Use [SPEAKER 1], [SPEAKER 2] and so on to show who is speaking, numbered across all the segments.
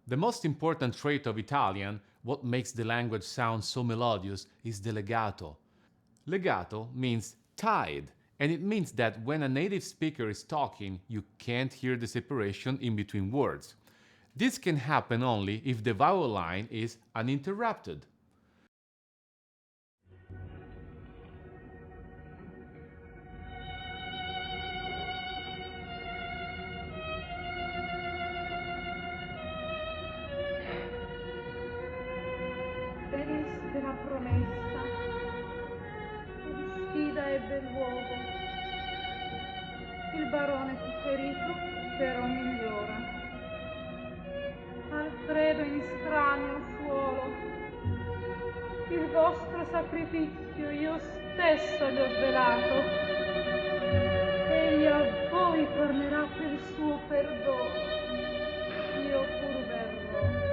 [SPEAKER 1] The most important trait of Italian, what makes the language sound so melodious, is the legato. Legato means tied, and it means that when a native speaker is talking, you can't hear the separation in between words. This can happen only if the vowel line is uninterrupted.
[SPEAKER 2] Veniste la promessa, che di sfida ebbe luogo. Il barone fu ferito, però migliora. Alfredo in stranio suolo, il vostro sacrificio io stesso gli ho svelato. Egli a voi tornerà per suo perdono, io pur verrò.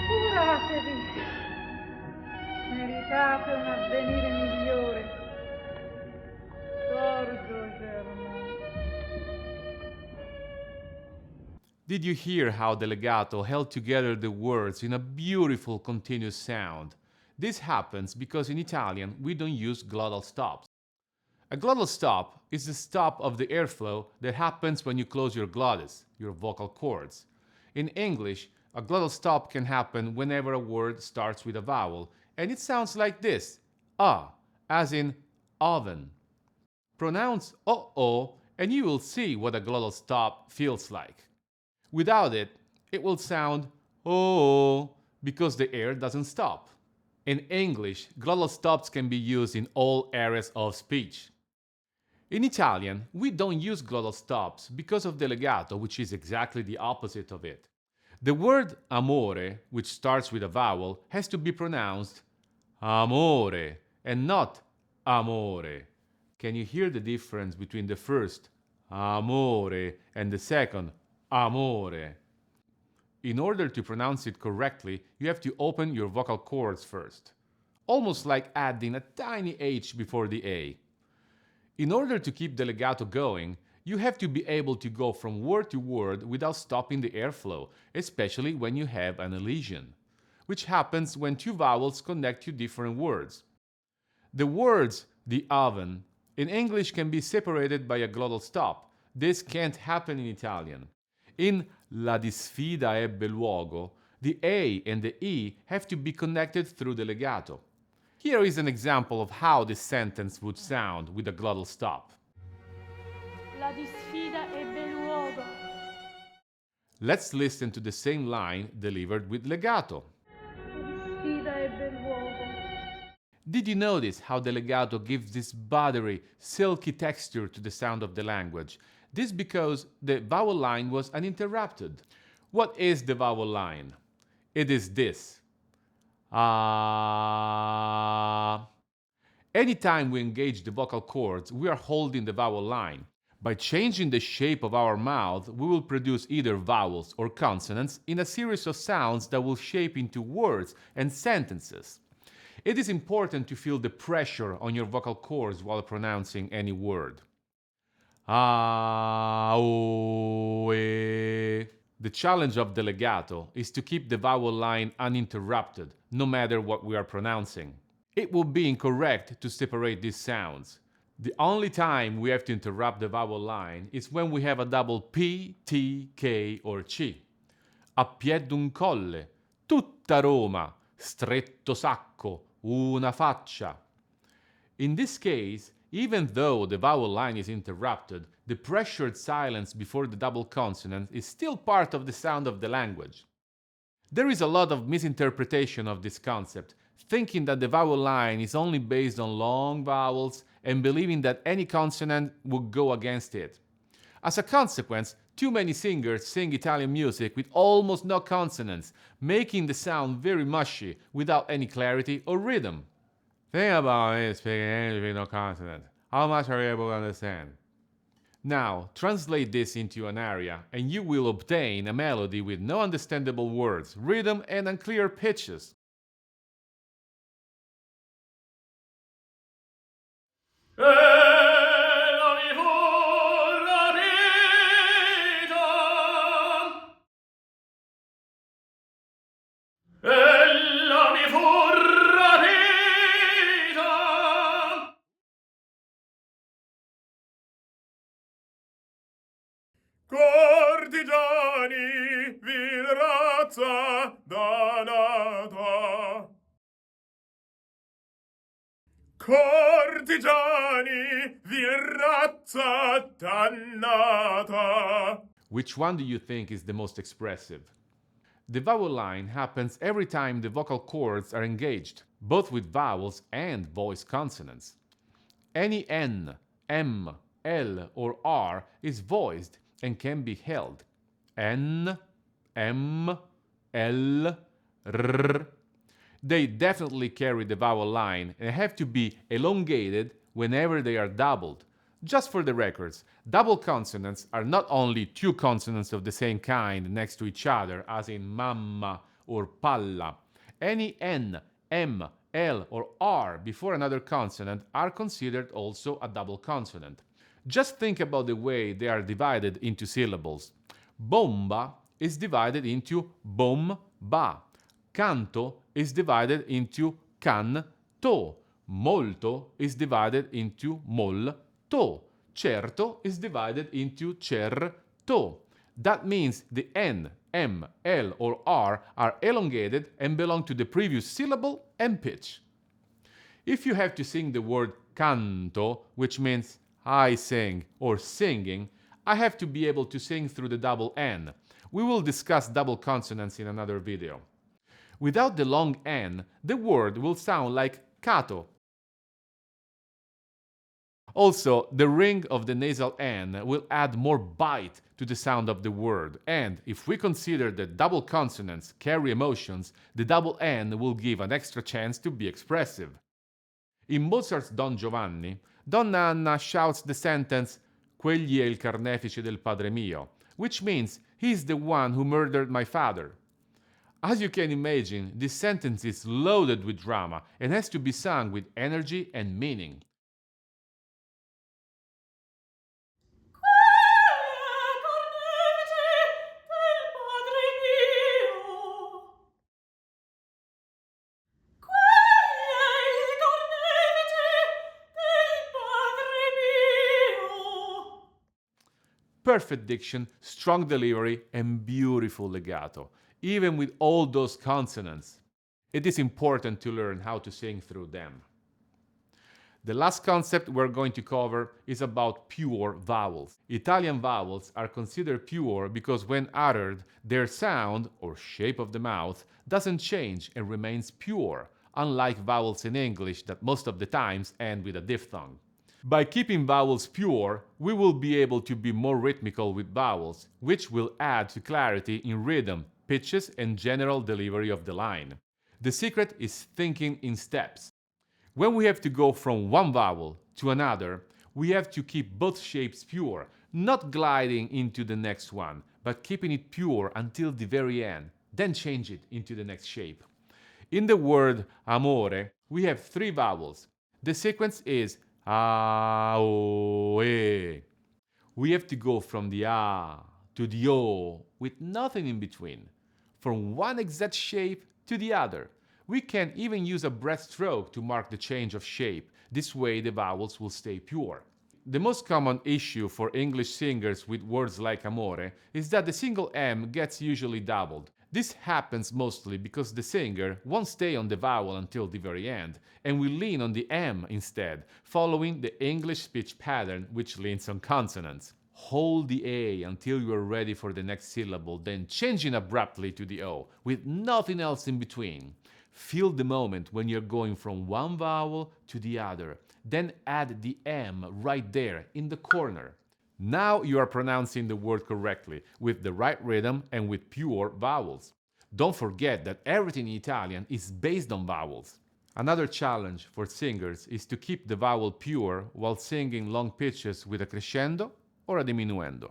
[SPEAKER 2] Curatevi, meritate un avvenire migliore. Giorgio Germano.
[SPEAKER 1] Did you hear how the legato held together the words in a beautiful continuous sound? This happens because in Italian we don't use glottal stops. A glottal stop is the stop of the airflow that happens when you close your glottis, your vocal cords. In English, a glottal stop can happen whenever a word starts with a vowel, and it sounds like this, as in oven. Pronounce o and you will see what a glottal stop feels like. Without it, it will sound oh because the air doesn't stop. In English, glottal stops can be used in all areas of speech. In Italian, we don't use glottal stops because of the legato, which is exactly the opposite of it. The word amore, which starts with a vowel, has to be pronounced amore and not amore. Can you hear the difference between the first amore and the second amore? In order to pronounce it correctly, you have to open your vocal cords first, almost like adding a tiny H before the A. In order to keep the legato going, you have to be able to go from word to word without stopping the airflow, especially when you have an elision, which happens when two vowels connect to different words. The words the oven in English can be separated by a glottal stop. This can't happen in Italian. In la disfida ebbe luogo, the A and the E have to be connected through the legato. Here is an example of how this sentence would sound with a glottal stop.
[SPEAKER 2] La disfida ebbe luogo.
[SPEAKER 1] Let's listen to the same line delivered with legato.
[SPEAKER 2] La disfida ebbe luogo.
[SPEAKER 1] Did you notice how the legato gives this buttery, silky texture to the sound of the language? This because the vowel line was uninterrupted. What is the vowel line? It is this. Anytime we engage the vocal cords, we are holding the vowel line. By changing the shape of our mouth, we will produce either vowels or consonants in a series of sounds that will shape into words and sentences. It is important to feel the pressure on your vocal cords while pronouncing any word. The challenge of the legato is to keep the vowel line uninterrupted, no matter what we are pronouncing. It would be incorrect to separate these sounds. The only time we have to interrupt the vowel line is when we have a double P, T, K, or C. A piè d'un colle, tutta Roma, stretto sacco, una faccia. In this case, even though the vowel line is interrupted, the pressured silence before the double consonant is still part of the sound of the language. There is a lot of misinterpretation of this concept, thinking that the vowel line is only based on long vowels and believing that any consonant would go against it. As a consequence, too many singers sing Italian music with almost no consonants, making the sound very mushy without any clarity or rhythm. Think about it speaking English with no consonant. How much are you able to understand? Now, translate this into an aria, and you will obtain a melody with no understandable words, rhythm, and unclear pitches.
[SPEAKER 3] La mi fu la vita razza danata. Cortigiani di razza dannata.
[SPEAKER 1] Which one do you think is the most expressive? The vowel line happens every time the vocal cords are engaged, both with vowels and voice consonants. Any N, M, L, or R is voiced and can be held. N, M, L, R. They definitely carry the vowel line and have to be elongated whenever they are doubled. Just for the records, double consonants are not only two consonants of the same kind next to each other, as in mamma or palla. Any N, M, L, or R before another consonant are considered also a double consonant. Just think about the way they are divided into syllables. Bomba is divided into bom-ba. Canto is divided into can-to. Molto is divided into mol-to. Certo is divided into cer-to. That means the N, M, L, or R are elongated and belong to the previous syllable and pitch. If you have to sing the word canto, which means I sing or singing, I have to be able to sing through the double N. We will discuss double consonants in another video. Without the long N, the word will sound like cato. Also, the ring of the nasal N will add more bite to the sound of the word, and if we consider that double consonants carry emotions, the double N will give an extra chance to be expressive. In Mozart's Don Giovanni, Donna Anna shouts the sentence "Quegli è il carnefice del padre mio," which means he's the one who murdered my father. As you can imagine, this sentence is loaded with drama and has to be sung with energy and meaning. Perfect diction, strong delivery, and beautiful legato, even with all those consonants. It is important to learn how to sing through them. The last concept we're going to cover is about pure vowels. Italian vowels are considered pure because when uttered, their sound, or shape of the mouth, doesn't change and remains pure, unlike vowels in English that most of the times end with a diphthong. By keeping vowels pure, we will be able to be more rhythmical with vowels, which will add to clarity in rhythm, pitches, and general delivery of the line. The secret is thinking in steps. When we have to go from one vowel to another, we have to keep both shapes pure, not gliding into the next one, but keeping it pure until the very end, then change it into the next shape. In the word amore, we have three vowels. The sequence is a, o, e. We have to go from the a to the o with nothing in between, from one exact shape to the other. We can even use a breath stroke to mark the change of shape. This way the vowels will stay pure. The most common issue for English singers with words like amore is that the single M gets usually doubled. This happens mostly because the singer won't stay on the vowel until the very end and will lean on the M instead, following the English speech pattern which leans on consonants. Hold the A until you are ready for the next syllable, then changing abruptly to the O, with nothing else in between. Feel the moment when you're going from one vowel to the other, then add the M right there in the corner. Now you are pronouncing the word correctly, with the right rhythm and with pure vowels. Don't forget that everything in Italian is based on vowels. Another challenge for singers is to keep the vowel pure while singing long pitches with a crescendo or a diminuendo.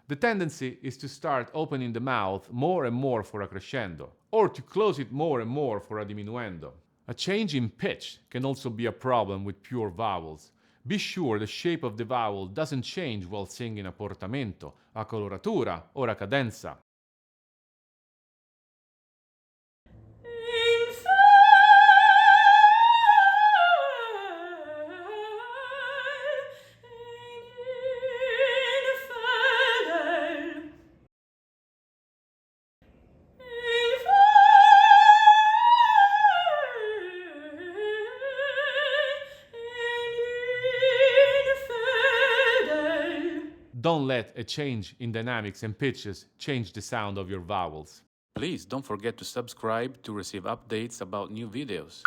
[SPEAKER 1] The tendency is to start opening the mouth more and more for a crescendo, or to close it more and more for a diminuendo. A change in pitch can also be a problem with pure vowels. Be sure the shape of the vowel doesn't change while singing a portamento, a coloratura, or a cadenza. Don't let a change in dynamics and pitches change the sound of your vowels.
[SPEAKER 4] Please don't forget to subscribe to receive updates about new videos.